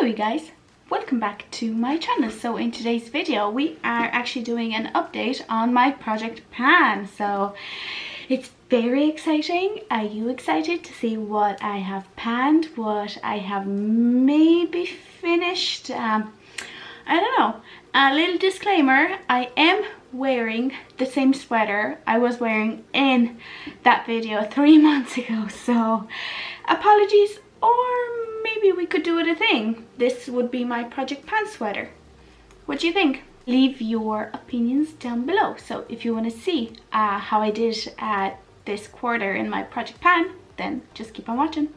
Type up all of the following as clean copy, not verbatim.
Hello you guys, welcome back to my channel. So in today's video we are actually doing an update on my project pan. So it's very exciting. Are you excited to see what I have panned, what I have maybe finished? I don't know. A little disclaimer, I am wearing the same sweater I was wearing in that video 3 months ago, so apologies, or maybe we could do it a thing. This would be my project pan sweater. What do you think? Leave your opinions down below. So if you want to see how I did this quarter in my project pan, then just keep on watching.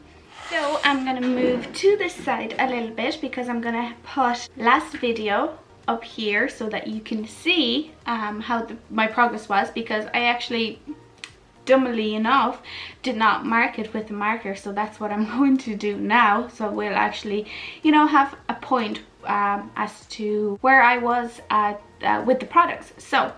So I'm gonna move to this side a little bit because I'm gonna put last video up here so that you can see how my progress was, because I actually, dumbly enough, did not mark it with a marker, so that's what I'm going to do now. So we'll actually, you know, have a point as to where I was at with the products. So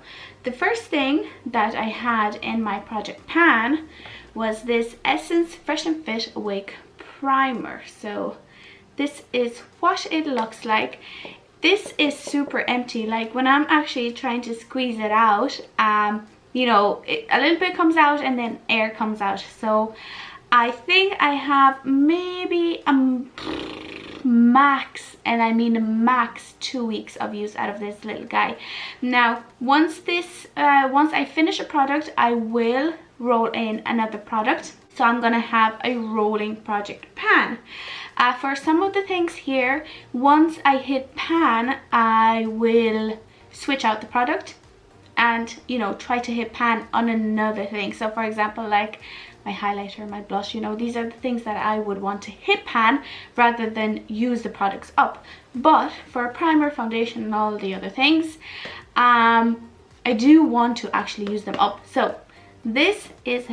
the first thing that I had in my project pan was this Essence Fresh and Fit Wig Primer. So this is what it looks like. This is super empty. Like when I'm actually trying to squeeze it out, you know, a little bit comes out and then air comes out. So I think I have maybe max, and I mean max, 2 weeks of use out of this little guy. Now once I finish a product, I will roll in another product. So I'm gonna have a rolling project pan. For some of the things here, once I hit pan, I will switch out the product and, you know, try to hit pan on another thing. So for example, like my highlighter, my blush, you know, these are the things that I would want to hit pan rather than use the products up. But for a primer, foundation and all the other things, I do want to actually use them up. So this is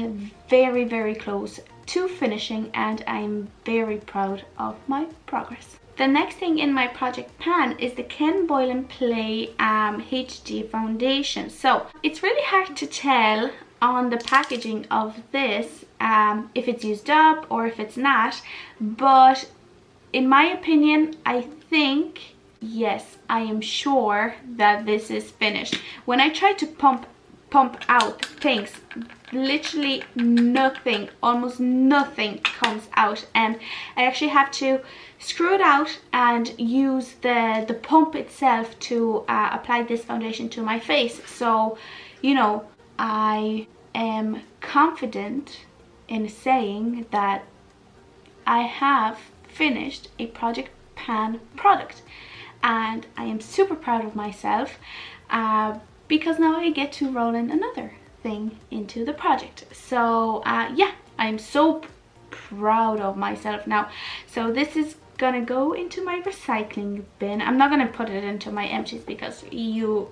very, very close to finishing and I'm very proud of my progress. The next thing in my project pan is the Boylan Play HD foundation. So it's really hard to tell on the packaging of this if it's used up or if it's not, but in my opinion, I think, yes, I am sure that this is finished. When I tried to pump out things, literally nothing, almost nothing comes out, and I actually have to screw it out and use the pump itself to apply this foundation to my face. So, you know, I am confident in saying that I have finished a project pan product, and I am super proud of myself because now I get to roll in another thing into the project. So yeah, I'm so proud of myself now. So this is gonna go into my recycling bin. I'm not gonna put it into my empties because you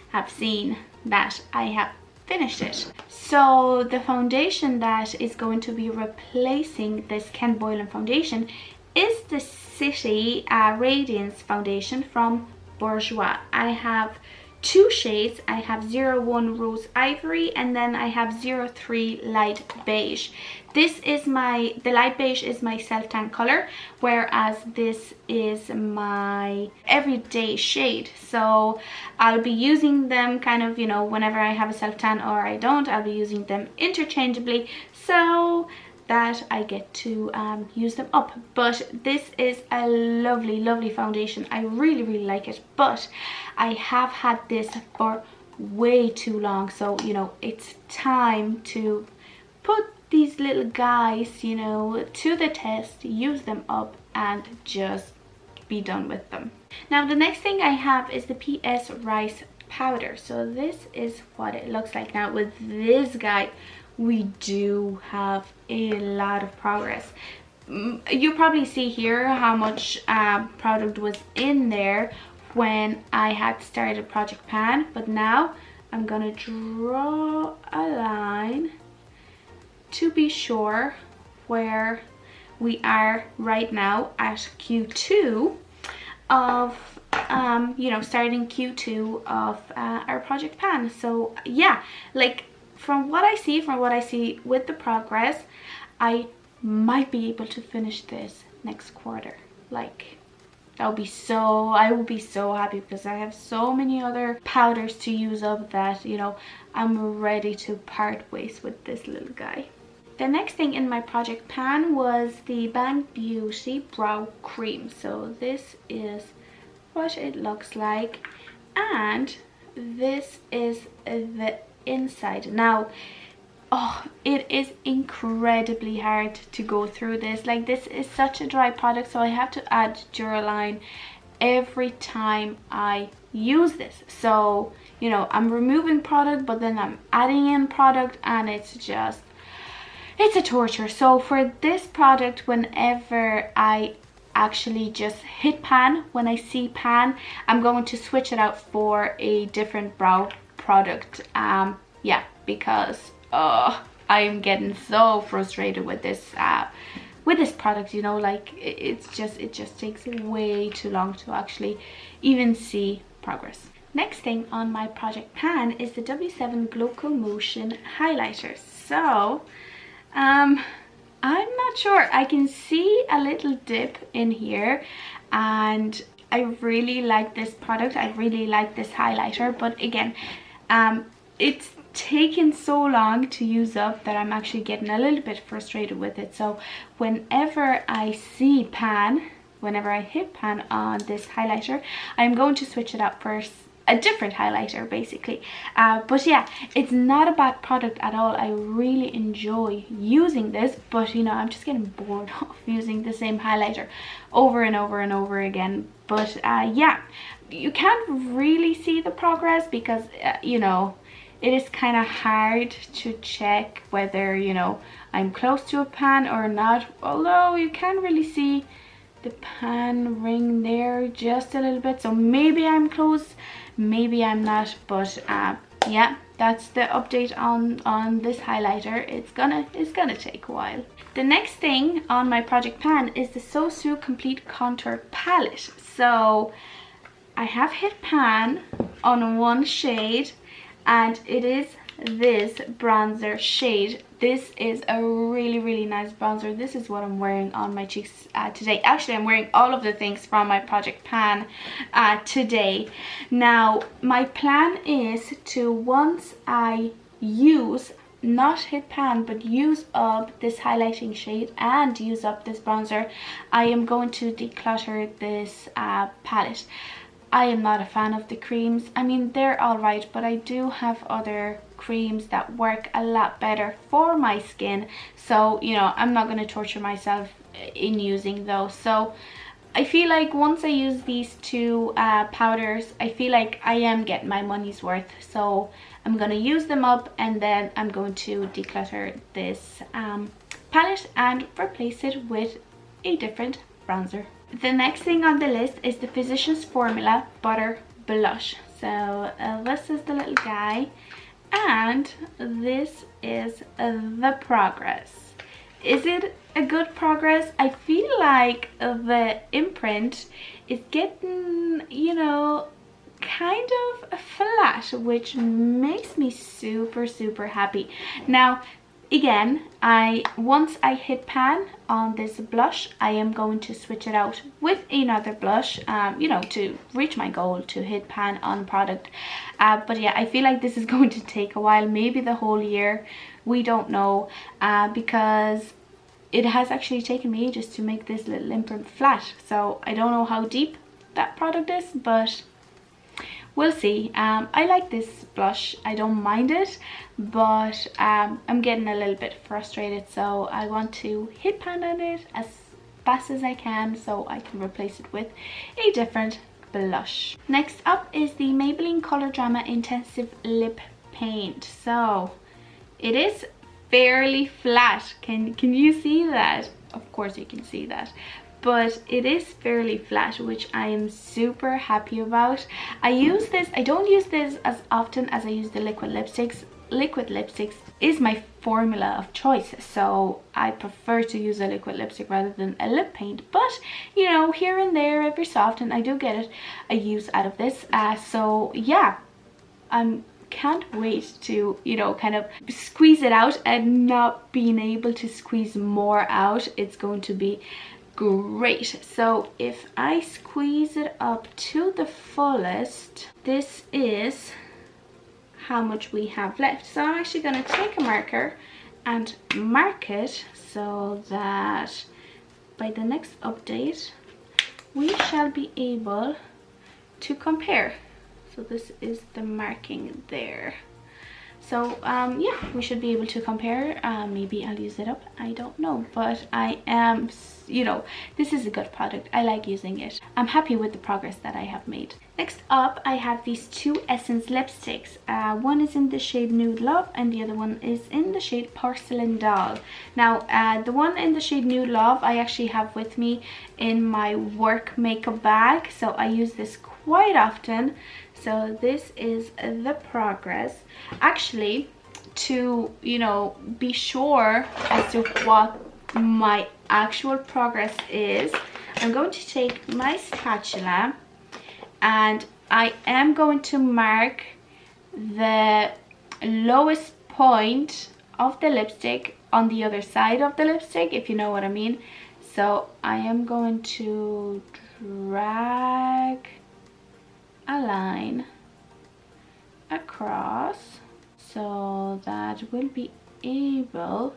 have seen that I have finished it. So the foundation that is going to be replacing this Boylan foundation is the City Radiance foundation from Bourjois. I have 2 shades. I have 01 Rose Ivory and then I have 03 Light Beige. This is the light beige is my self-tan color, whereas this is my everyday shade. So I'll be using them kind of, you know, whenever I have a self-tan or I don't, I'll be using them interchangeably so that I get to use them up. But this is a lovely, lovely foundation. I really, really like it, but I have had this for way too long. So, you know, it's time to put these little guys, you know, to the test, use them up and just be done with them. Now the next thing I have is the PS Rice powder. So this is what it looks like. Now with this guy, we do have a lot of progress. You probably see here how much product was in there when I had started project pan, but now I'm gonna draw a line to be sure where we are right now at Q2 of you know, starting Q2 of our project pan. So yeah, like from what I see with the progress, I might be able to finish this next quarter. Like, I will be so happy, because I have so many other powders to use up that, you know, I'm ready to part ways with this little guy. The next thing in my project pan was the Bang Beauty Brow Cream. So this is what it looks like, and this is the inside. Now, oh, it is incredibly hard to go through this. Like, this is such a dry product, so I have to add Duraline every time I use this. So, you know, I'm removing product, but then I'm adding in product, and it's a torture. So for this product, whenever I actually just hit pan, when I see pan, I'm going to switch it out for a different brow product. Yeah, because I'm getting so frustrated with this product, you know, like it just takes way too long to actually even see progress. Next thing on my project pan is the W7 Glocomotion Highlighter. So I'm not sure. I can see a little dip in here, and I really like this product. I really like this highlighter, but again, it's taken so long to use up that I'm actually getting a little bit frustrated with it. So whenever I see pan, whenever I hit pan on this highlighter, I'm going to switch it out for a different highlighter, basically. But yeah, it's not a bad product at all. I really enjoy using this, but you know, I'm just getting bored of using the same highlighter over and over and over again. But yeah, you can't really see the progress because you know, it is kind of hard to check whether, you know, I'm close to a pan or not, although you can really see the pan ring there just a little bit. So maybe I'm close, maybe I'm not, but yeah, that's the update on this highlighter. It's gonna take a while. The next thing on my project pan is the SOSU Complete Contour Palette. So I have hit pan on one shade, and it is this bronzer shade. This is a really nice bronzer. This is what I'm wearing on my cheeks today. Actually, I'm wearing all of the things from my project pan today. Now, my plan is to, once I use, not hit pan, but use up this highlighting shade and use up this bronzer, I am going to declutter this palette. I am not a fan of the creams. I mean, they're alright, but I do have other creams that work a lot better for my skin. So, you know, I'm not going to torture myself in using those. So I feel like once I use these two powders, I feel like I am getting my money's worth. So I'm going to use them up, and then I'm going to declutter this palette and replace it with a different bronzer. The next thing on the list is the Physicians Formula Butter Blush. So this is the little guy, and this is the progress. Is it a good progress? I feel like the imprint is getting, you know, kind of flat, which makes me super happy. Now, again, once I hit pan on this blush, I am going to switch it out with another blush, you know, to reach my goal to hit pan on product. But yeah, I feel like this is going to take a while, maybe the whole year, we don't know, because it has actually taken me ages to make this little imprint flat. So I don't know how deep that product is, but we'll see. I like this blush, I don't mind it, but I'm getting a little bit frustrated, so I want to hit pan on it as fast as I can so I can replace it with a different blush. Next up is the Maybelline Color Drama Intensive Lip Paint. So it is fairly flat. Can you see that? Of course you can see that. But it is fairly flat, which I am super happy about. I don't use this as often as I use the liquid lipsticks. Liquid lipsticks is my formula of choice, so I prefer to use a liquid lipstick rather than a lip paint. But you know, here and there, every so often, I do get a use out of this. So yeah, can't wait to, you know, kind of squeeze it out, and not being able to squeeze more out. It's going to be great. So if I squeeze it up to the fullest, this is how much we have left. So I'm actually going to take a marker and mark it so that by the next update we shall be able to compare. So this is the marking there. So yeah, we should be able to compare. Maybe I'll use it up, I don't know, but I am, you know, this is a good product. I like using it. I'm happy with the progress that I have made. Next up, I have these two Essence lipsticks. One is in the shade Nude Love and the other one is in the shade Porcelain Doll. Now the one in the shade Nude Love I actually have with me in my work makeup bag, so I use this quite often. So this is the progress. Actually, to, you know, be sure as to what my actual progress is, I'm going to take my spatula and I am going to mark the lowest point of the lipstick on the other side of the lipstick, if you know what I mean. So I am going to drag a line across so that we'll be able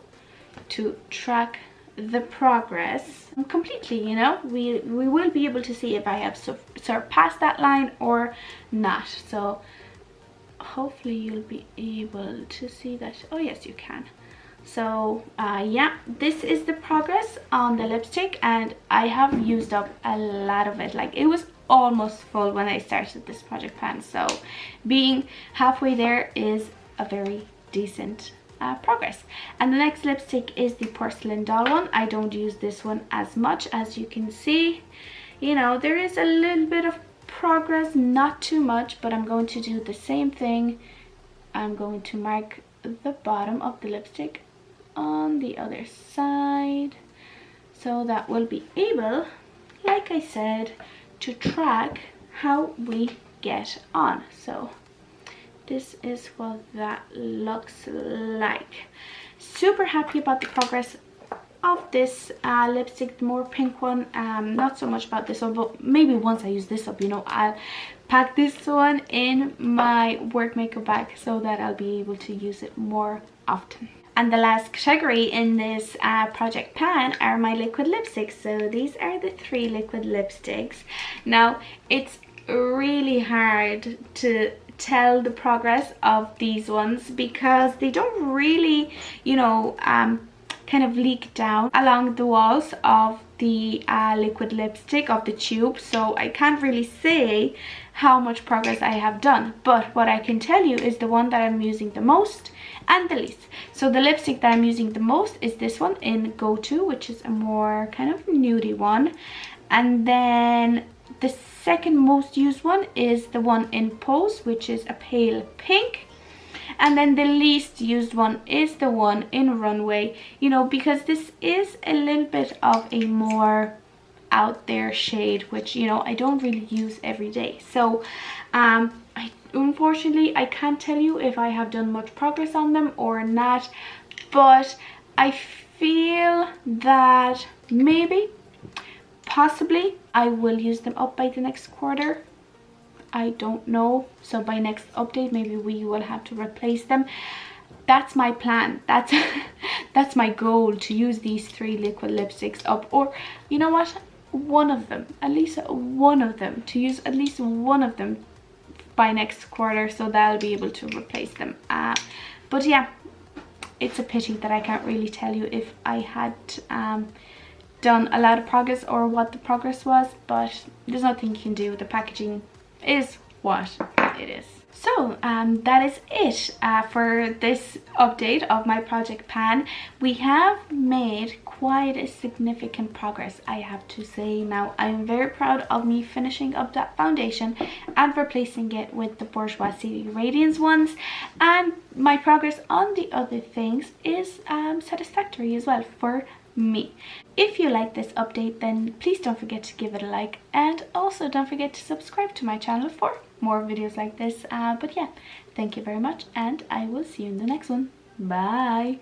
to track the progress completely. You know, we will be able to see if I have surpassed that line or not. So hopefully you'll be able to see that. Oh yes, you can. So yeah, this is the progress on the lipstick, and I have used up a lot of it. Like, it was almost full when I started this project pan, so being halfway there is a very decent progress. And the next lipstick is the Porcelain Doll one. I don't use this one as much, as you can see. You know, there is a little bit of progress, not too much, but I'm going to do the same thing. I'm going to mark the bottom of the lipstick on the other side so that we'll be able, like I said, to track how we get on. So this is what that looks like. Super happy about the progress of this lipstick, the more pink one. Not so much about this one, but maybe once I use this up, you know, I'll pack this one in my work makeup bag so that I'll be able to use it more often. And the last category in this project pan are my liquid lipsticks. So these are the 3 liquid lipsticks. Now, it's really hard to tell the progress of these ones because they don't really, you know, kind of leak down along the walls of the liquid lipstick of the tube. So I can't really say how much progress I have done, but what I can tell you is the one that I'm using the most and the least. So the lipstick that I'm using the most is this one in Go To, which is a more kind of nudie one. And then the second most used one is the one in Pose, which is a pale pink. And then the least used one is the one in Runway, you know, because this is a little bit of a more out there shade, which, you know, I don't really use every day. So unfortunately I can't tell you if I have done much progress on them or not, but I feel that maybe, possibly, I will use them up by the next quarter. I don't know. So by next update maybe we will have to replace them. That's my plan. That's my goal, to use these 3 liquid lipsticks up, or you know what, one of them, at least one of them, to use at least one of them by next quarter, so that I'll be able to replace them. But yeah, it's a pity that I can't really tell you if I had done a lot of progress or what the progress was, but there's nothing you can do. The packaging is what it is. So that is it for this update of my project pan. We have made quite a significant progress, I have to say. Now, I'm very proud of me finishing up that foundation and replacing it with the Bourjois City Radiance ones, and my progress on the other things is satisfactory as well for me. If you like this update, then please don't forget to give it a like, and also don't forget to subscribe to my channel for more videos like this. But yeah, thank you very much, and I will see you in the next one. Bye.